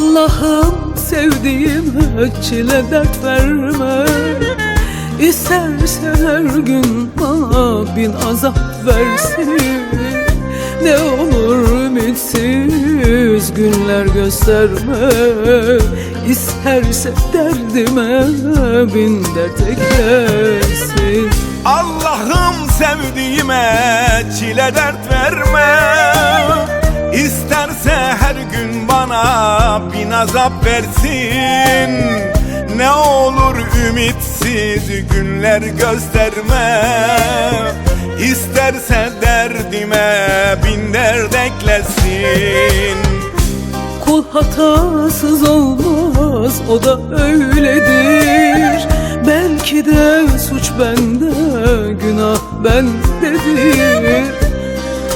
Allah'ım sevdiğime çile dert verme. İstersen her gün bana bin azap versin. Ne olur ümitsiz günler gösterme. İsterse derdime bin dert eklesin. Allah'ım sevdiğime çile dert verme. İsterse her gün bana bin azap versin. Ne olur ümitsiz günler gösterme. İsterse derdime bin dert eklesin. Kul hatasız olmaz, o da öyledir. Belki de suç bende, günah bendedir.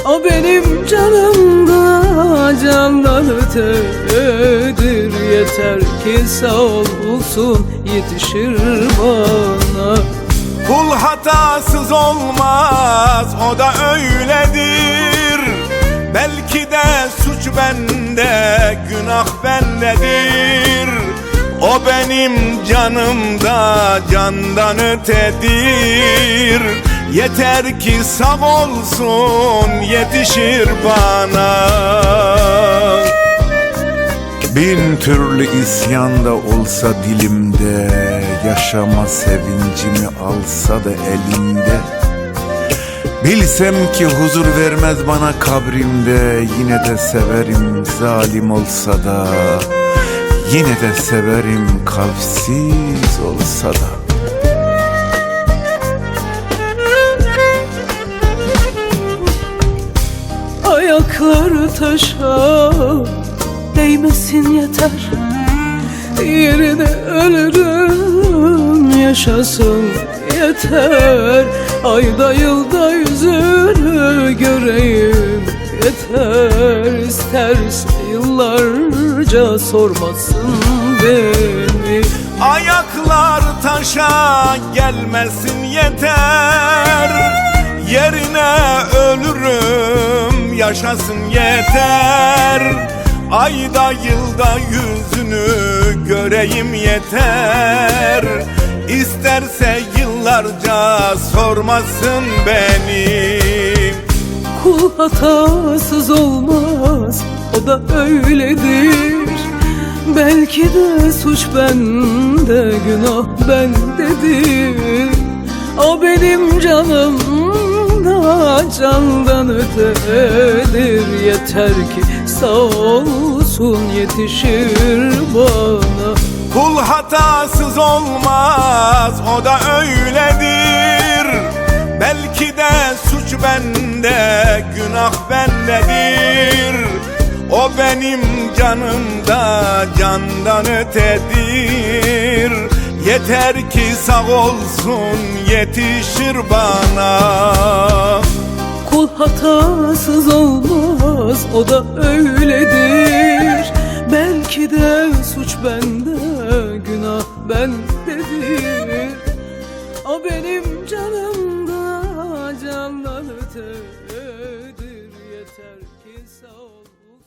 O benim canımda candan ötedir. Yeter ki sağ olsun yetişir bana. Kul hatasız olmaz, o da öyledir. Belki de suç bende, günah bendedir. O benim canımda candan ötedir. Yeter ki sağ olsun yetişir bana. Bin türlü isyanda olsa dilimde, yaşama sevincimi alsa da elinde. Bilsem ki huzur vermez bana kabrimde, yine de severim zalim olsa da. Yine de severim kalpsiz olsa da. Ayakları taşa değmesin yeter. Yerine ölürüm yaşasın yeter. Ayda yılda yüzünü göreyim yeter. İsterse yıllarca sormasın beni. Ayaklar taşa gelmesin yeter. Yerine ölürüm yaşasın yeter. Ayda yılda yüzünü göreyim yeter. İsterse yıllarca sormasın beni. Kul hatasız olmaz, o da öyledir. Belki de suç bende, günah bendedir. O benim canımda candan ötedir. Yeter ki sağ olsun yetişir bana. Kul hatasız olmaz, o da öyledir. Belki de suç bende, günah bendedir. O benim canımda candan ötedir. Yeter ki sağ olsun yetişir bana. Kul hatasız olmaz, o da öyledir. Belki de suç bende, günah bendedir. O benim canımda candan ötedir. Yeter ki sağ olsun